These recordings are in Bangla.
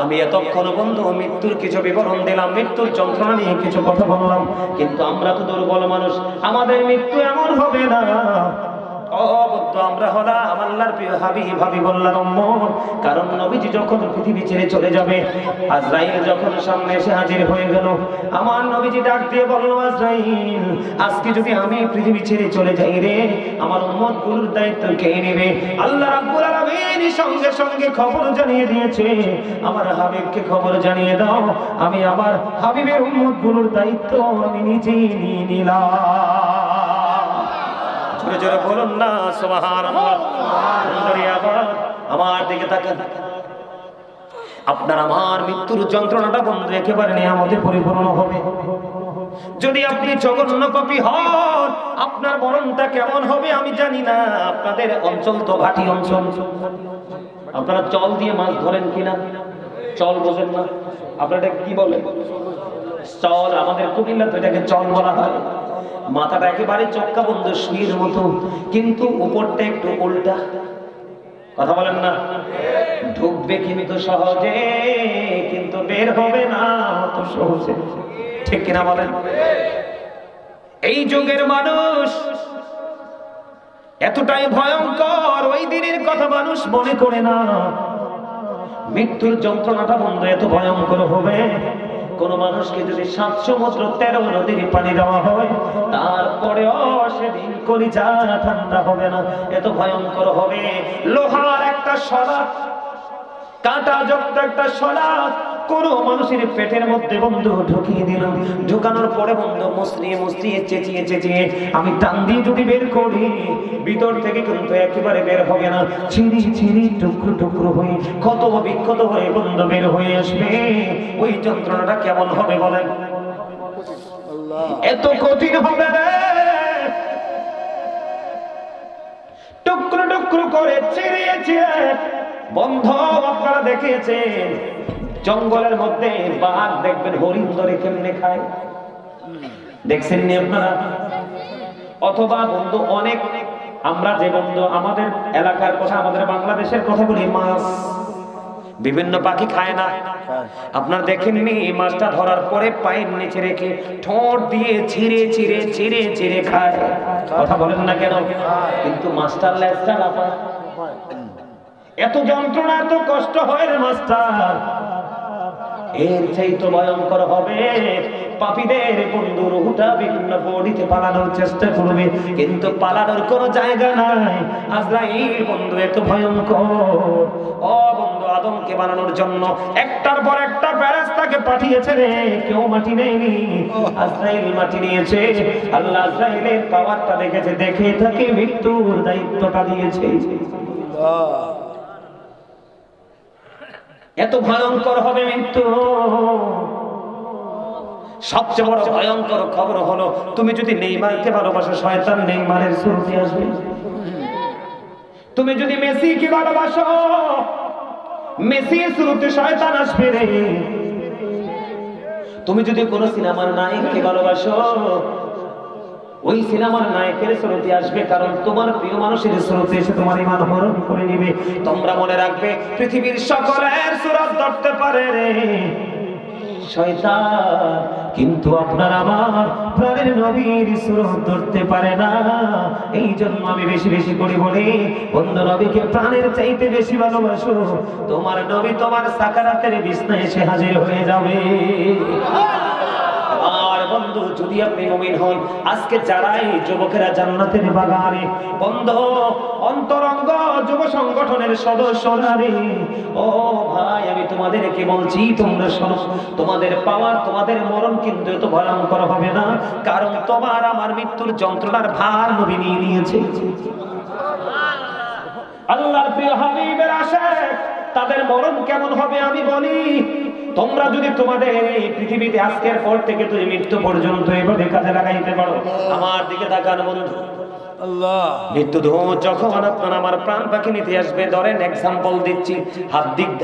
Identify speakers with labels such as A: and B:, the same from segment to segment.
A: আমি এতক্ষণ বন্ধু মৃত্যুর কিছু বিবরণ দিলাম, মৃত্যুর যন্ত্রণা নিয়ে কিছু কথা বললাম, কিন্তু আমরা তো দুর্বল মানুষ, আমাদের মৃত্যু এমন হবে না। আমরা হলাম আল্লাহর প্রিয় হাবিব, হাবিবুল্লাহ উম্মত। কারণ নবীজি যখন পৃথিবী ছেড়ে চলে যাবে, আজরাইল যখন সামনে এসে হাজির হয়ে গেল, আমার নবীজি ডাক দিয়ে বলল, আজরাইল, আজকে যদি আমি পৃথিবী ছেড়ে চলে যাই রে, আমার উম্মতগুলোর দায়িত্ব কে নেবে? আল্লাহ রাব্বুল আলামিন সঙ্গে সঙ্গে খবর জানিয়ে দিয়েছে, আমার হাবিবকে খবর জানিয়ে দাও, আমি আমার হাবিবের উম্মতগুলোর দায়িত্ব আমি নিজেই নিয়ে নিলাম। জোরে জোরে বলুন না সুবহানাল্লাহ। আমার দিকে তাকান, আপনার আমার মৃত্যুর যন্ত্রণাটা বন্ধু একেবারে নিয়ামতে পরিপূর্ণ হবে। যদি আপনি জঘন্য পাপী হন, আপনার মরণটা কেমন হবে আমি জানি না। আপনাদের অঞ্চল তো ঘাটি অঞ্চল, আপনারা চল দিয়ে মাছ ধরেন কিনা? চল বোঝেন না আপনারা, কি বলে চল? আমাদের কুমিল্লা তো এটাকে চল বলা হয়। মাথাটা একেবারে চক্কা বন্ধ শুয়ের মতো, কিন্তু উপরটা একটু উল্টা। কথা বলেন না? ঢুকবে কিন্তু সহজে, কিন্তু বের হবে না অত সহজে, ঠিক কিনা বলেন? এই যুগের মানুষ এতটাই ভয়ঙ্কর, ওই দিনের কথা মানুষ মনে করে না। মৃত্যুর যন্ত্রণাটা বন্ধ এত ভয়ঙ্কর হবে, কোন মানুষকে যদি 7 সমুদ্র 13 নদীর পানি দেওয়া হয়, তারপরেও সেদিন কলিজা ঠান্ডা হবে না, এত ভয়ঙ্কর হবে। লোহার একটা শলা, কাঁটাযুক্ত একটা শলা কোন মানুষের পেটের মধ্যে বন্ধু ঢুকিয়ে দিলাম, ঢুকানোর পরে বন্ধু মুসরিয়ে মুসরিয়ে চেঁচিয়ে চেঁচিয়ে আমি টান দিয়ে যদি বের করি, ভিতর থেকে কিন্তু একেবারে বের হবে না, ছিঁড়ি ছিঁড়ি টুকরো টুকরো হয়ে ক্ষত বিক্ষত হয়ে বন্ধু বের হয়ে আসবে। ওই যন্ত্রণাটা কেমন হবে বলেন? এত কঠিন হবে রে, টুকরো টুকরো করে ছিঁড়িয়ে ছিঁড়ে বন্ধ। আপনারা দেখেছেন জঙ্গলের মধ্যে বাঘ দেখবেন হরিণ ধরে কেমনে খায়, দেখছেন নি আপনারা? অথবা বন্ধু অনেক, আমরা যে বন্ধু আমাদের এলাকার কথা, আমাদের বাংলাদেশের কথা বলি, মাছ বিভিন্ন পাখি খায় না? আপনার দেখেননি মাছটা ধরার পরে পায়ের নিচে রেখে ঠোঁট দিয়ে ছিঁড়ে ছিঁড়ে ছিঁড়ে ছিঁড়ে খায়? কথা বলেন না কেন? কিন্তু মাছটার লেজটা লাফায়, এত যন্ত্রণা এত কষ্ট হয় রে মাছটার। এর চাইতে ভয়ঙ্কর হবে পাপীদের বন্ধু রুহটা বিভিন্ন বডিতে পালানোর চেষ্টা করবে, কিন্তু পালানোর কোনো জায়গা নাই। আজরাইল বন্ধু এত ভয়ঙ্কর। ও বন্ধু, আদমকে বানানোর জন্য একটার পর একটা ফেরেশতাকে পাঠিয়েছে রে, কেউ মাটি নেয়নি, আজরাইল মাটি নিয়েছে। আল্লাহ আজরাইলের পাওয়ারটা দেখেছে, দেখে তাকে মৃত্যুর দায়িত্বটা দিয়েছে। এত ভয়ঙ্কর হবে মৃত্যু। সবচেয়ে বড় ভয়ঙ্কর খবর হলো, তুমি যদি নেইমারকে ভালোবাসো, শয়তান নেইমারের সুরতে আসবে। তুমি যদি মেসিকে ভালোবাসো, মেসির সুরতে শয়তান আসবে রে। তুমি যদি কোন সিনেমার নায়ককে ভালোবাসো, ওই সিনেমার নায়কের সুরতে আসবে, কারণ তোমার প্রিয় মানুষের সুরতে এসে তোমার ঈমান হরণ করে নেবে। তোমরা মনে রাখবে, পৃথিবীর সকলের সুরত ধরতে পারে রে শয়তান, কিন্তু আপনার আমার প্রাণের নবীর সুরত ধরতে পারে না। এই জন্য আমি বেশি বেশি করে বলি, বন্ধু নবীকে প্রাণের চাইতে বেশি ভালোবাসো, তোমার নবী তোমার সাকারাতের বিছানায় এসে হাজির হয়ে যাবে। আর বন্ধু, যদি আপনি মুমিন হন, আজকে যারাই যুবকেরা জান্নাতের বাগানে, বন্ধু অন্তরঙ্গ যুব সংগঠনের সদস্যরা রে, ও ভাই, আমি তোমাদেরকে বলছি, তোমরা শোনো, তোমাদের পাওয়ার, তোমাদের মরণ কিন্তু এত ভয়ঙ্কর হবে না, কারণ তোমার আমার মৃত্যুর যন্ত্রণার ভার নবী নিয়ে নিয়েছে। আল্লাহর প্রিয় হাবিবের আশিক, তাদের মরণ কেমন হবে আমি বলি। তোমরা যদি তোমাদের এই পৃথিবীতে আজকের পর থেকে তুমি মৃত্যু পর্যন্ত এভাবে কাজে লাগাইতে পারো, আমার দিকে তাকান বন্ধু, আল্লাহ মৃত্যু যখন আপনার আমার প্রাণ পাখি নিতে আসবে, ধরেন এক্সাম্পল দিচ্ছি,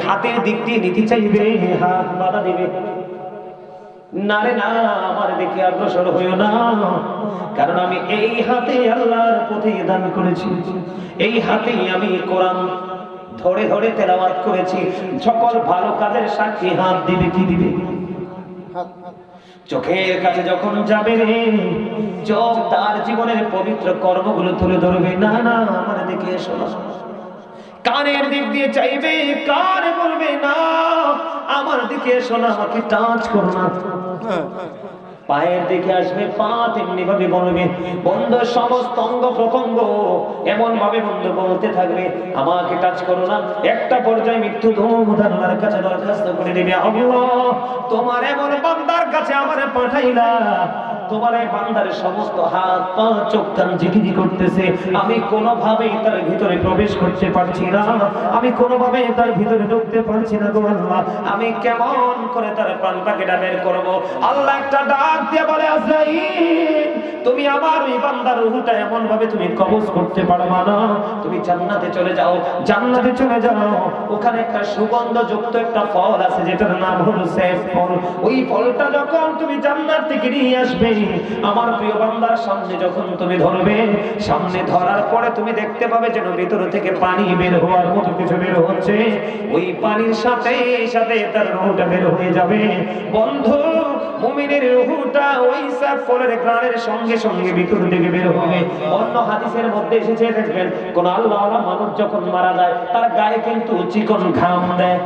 A: হাতের দিক দিয়ে নিতে চাইবে, হাত বাধা দিবে, না রে না, আমার দিকে অগ্রসর হইও না, কারণ আমি এই হাতে আল্লাহর পথে দান করেছি, এই হাতেই আমি কোরআন ধরে ধরে তেলাওয়াত করেছি, সকল ভালো কাজের সাক্ষী হাত দিবে, কি দিবে? চোখের কাছে যখন যাবে রে, চোখ তার জীবনের পবিত্র কর্মগুলো তুলে ধরবে, না না আমার দিকে এসো না। কানের দিক দিয়ে চাইবে, কানে বলবে না আমার দিকে এসো না, আমাকে টাচ করো না। পায়ের দিকে আসবে, পা তেমনি ভাবে বলবে। বন্ধু সমস্ত অঙ্গ প্রত্যঙ্গ এমন ভাবে বন্ধু বলতে থাকবে আমাকে টাচ করো না। একটা পর্যায়ে মৃত্যু আল্লাহর কাছে দরখাস্ত করে দিবে, আল্লাহ তোমার এমন বান্দার কাছে আমারে পাঠাইলা, তোমার এই বান্দার সমস্ত হাত পা চোখ কান ঝিকিঝি করতেছে, আমি কোনোভাবেই তার ভিতরে প্রবেশ করতে পারছি না, আমি কোনোভাবেই তার ভিতরে ঢুকতে পারছি না গো আল্লাহ, আমি কেমন করে তার প্রাণটাকে বের করব? আল্লাহ একটা ডাক দিয়ে বলে, আজরাইল তুমি আমার ওই বান্দার রূহটা এমন ভাবে তুমি কবজ করতে পারবা না, তুমি জান্নাতে চলে যাও, জান্নাতে চলে যাও, ওখানে একটা সুগন্ধযুক্ত একটা ফল আছে যেটার নাম হলো সেফ ফল। ওই ফলটা যখন তুমি জান্নাত থেকে নিয়ে আসবে, আমার প্রিয় বান্দার সামনে যখন তুমি ধরবে, সামনে ধরার পরে তুমি দেখতে পাবে যেন ভিতর থেকে পানি বের হওয়ার মতো কিছু বের হচ্ছে, ওই পানির সাথে সাথে তার রূহটা বের হয়ে যাবে। বন্ধু মুমিনের রূহটা ওই সাফ ফলের ঘ্রাণের সঙ্গে সঙ্গে ভিতর থেকে বের হবে। অন্য হাদিসের মধ্যে এসেছে, দেখবেন কোন আল্লাহওয়ালা মানুষ যখন মারা যায় তার গায়ে কিন্তু চিকন ঘাম দেয়,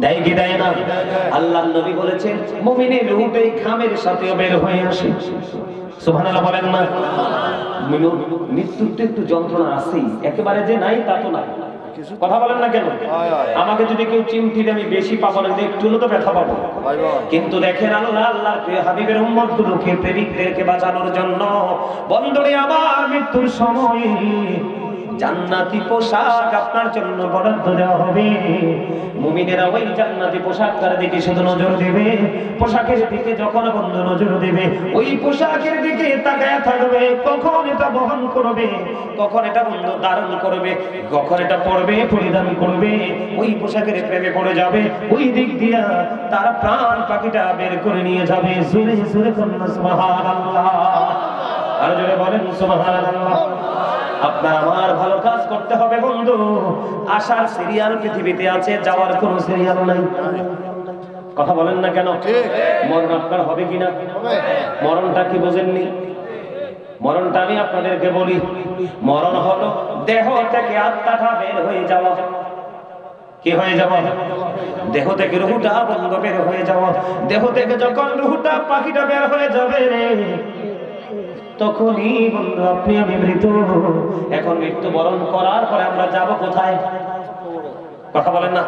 A: দেয় কি দেয় না? আল্লাহর নবী বলেছেন মুমিনের রূহটা এই ঘামের সাথে বের হয়ে আসে। সুবহানাল্লাহ বলেন না? মৃত্যুর তো একটু যন্ত্রণা আছেই, একেবারে যে নাই তা তো না। কথা বলেন না কেন? আমাকে যদি কেউ চিমটি দিয়ে আমি বেশি পাবো না, একটু হলো তো ব্যথা পাবো। কিন্তু দেখেন আল্লাহ আল্লাহর প্রিয় হাবিবের উম্মতগুলোকে, প্রেমিকদেরকে বাঁচানোর জন্য বন্ধুরে আমার মৃত্যুর সময় জান্নাতি পোশাক আপনার জন্য বরাদ্দ দেওয়া হবে। মুমিনেরা ওই জান্নাতি পোশাকটার দিকে শুধু নজর দেবে, পোশাকের দিকে যখন বন্ধু নজর দেবে, ওই পোশাকের দিকে তাকায় থাকবে, কখন এটা বহন করবে, কখন এটা বন্ধু ধারণ করবে, কখন এটা পরবে, পরিধান করবে, ওই পোশাকের প্রেমে পড়ে যাবে, ওই দিক দিয়া তার প্রাণ পাখিটা বের করে নিয়ে যাবে। জোরে জোরে বলুন সুবহানাল্লাহ, আর জোরে বলেন সুবহানাল্লাহ। আপনার আমার ভালো কাজ করতে হবে বন্ধু। আসার সিরিয়াল পৃথিবীতে আছে, যাওয়ার কোনো সিরিয়াল নাই। কথা বলেন না কেন? মরণ আপনার হবে কিনা? মরণটা কি বোঝেননি? মরণটা আমি আপনাদেরকে বলি, মরণ হলো দেহ থেকে আত্মাটা বের হয়ে যাওয়া। কি হয়ে যাওয়া? দেহ থেকে রুহটা বন্ধ বের হয়ে যাওয়া। দেহ থেকে যখন রুহটা পাখিটা বের হয়ে যাবে রে, তখনই বন্ধু আপনি আমি মৃত। এখন মৃত্যুবরণ করার পরে আমরা যাব কোথায়? কথা বলেন না?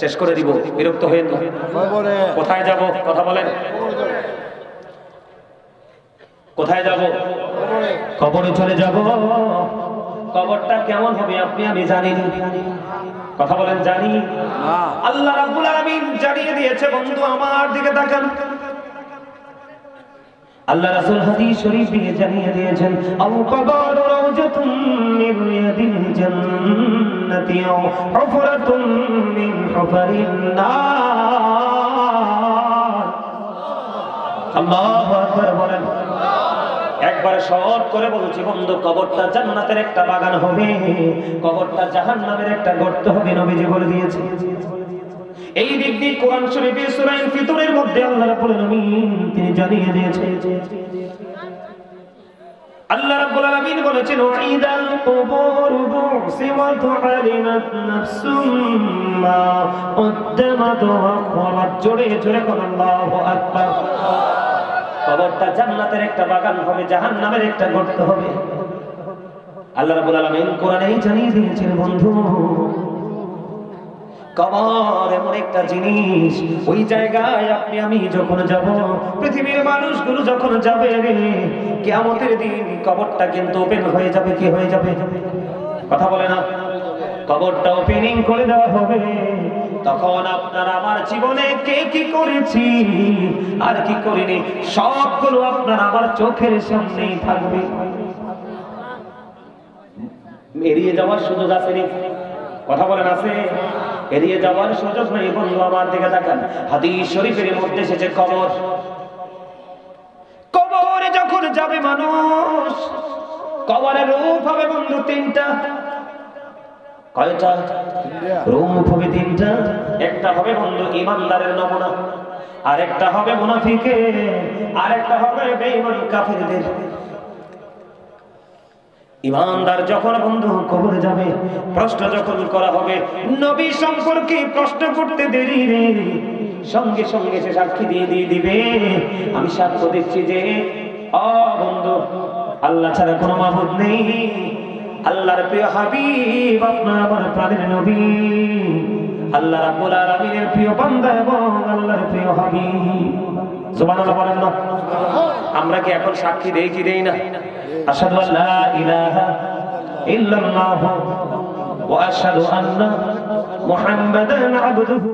A: শেষ করে দিব, বিরক্ত হয়ে তো। কোথায় যাব? কথা বলেন। কোথায় যাব? কবরে চলে যাব। কবরটা কেমন হবে আপনি আমি জানি না। কথা বলেন, জানি? আল্লাহ রাব্বুল আলামিন জানিয়ে দিয়েছে বন্ধু, আমার দিকে তাকান। আল্লাহ রাসূল হাদিস শরীফে জানিয়ে দিয়েছেন, আল কবর রাওজাতুন মিন রিয়াদিল জান্নাতি আও হুফরাতুন মিন হুফারিন নার। আল্লাহু আকবার বলেন। একবার শর্ট করে বলছি বন্ধু, কবরটা জান্নাতের একটা বাগান হবে, কবরটা জাহান্নামের একটা গর্ত হবে, নবীজি বলে দিয়েছে। এই দিক দিয়ে কোরআন শরীফের সূরা ফিতরের মধ্যে আল্লাহ রাব্বুল আলামিন তিনি জানিয়ে দিয়েছেন, আল্লাহ রাব্বুল আলামিন বলেছেন, ওয়াইদাল কুবুর বুসিমাত আলিমাত নাফসুম মা কদ্দামাত ওয়া আখরাত। জোরে জোরে বলুন আল্লাহু আকবার। কবরটা জান্নাতের একটা বাগান হবে, জাহান্নামের একটা গর্ত হবে। আল্লাহ রাব্বুল আলামিন কোরআনেই জানিয়ে দিয়েছেন বন্ধু, কবর এমন একটা জিনিস, ওই জায়গায় আপনি আমি যখন যাব, পৃথিবীর মানুষগুলো যখন যাবে রে, কিয়ামতের দিন কবরটা কিন্তু ওপেন হয়ে যাবে। কি হয়ে যাবে? কথা বলে না? কবরটা ওপেনিং করে দেওয়া হবে। তখন আপনার আমার জীবনে কে কি করেছি আর কি করিনি সবগুলো আপনার আমার চোখের সামনেই থাকবে। এড়িয়ে যাওয়ার সুযোগ আছে নি? কথা বলেন, আছে? এড়িয়ে যাওয়ার সুযোগ নেই বন্ধু, আমার দিকে তাকান। হাদিস শরীফের মধ্যে এসেছে, কবর, কবরে যখন যাবে মানুষ, কবরের রূপ হবে বন্ধু তিনটা। কয়টা রূপ হবে? তিনটা। একটা হবে বন্ধু ইমানদারের নমুনা, আরেকটা হবে মুনাফিকের, আরেকটা হবে বেঈমান কাফেরদের। ইমানদার যখন বন্ধু কবরে যাবে, প্রশ্ন যখন করা হবে, নবী সম্পর্কে প্রশ্ন করতে দেরি রে, সঙ্গে সঙ্গে সে সাক্ষী দিয়ে দিবে, আমি সাক্ষ্য দিচ্ছি যে ও বন্ধু, আল্লাহ ছাড়া কোনো মাবুদ নেই, আল্লাহর প্রিয় হাবিব আপনার আমার প্রাণের নবী, আল্লাহ রাব্বুল আলামিনের প্রিয় বান্দা এবং আল্লাহর প্রিয় হাবিব। সুবহানাল্লাহ বলেন না? আমরা কি এখন সাক্ষী দেই কি দেই না? আশহাদু আল্লা ইলাহা ইল্লাল্লাহ ওয়া আশহাদু আন্না মুহাম্মাদান আবদুহু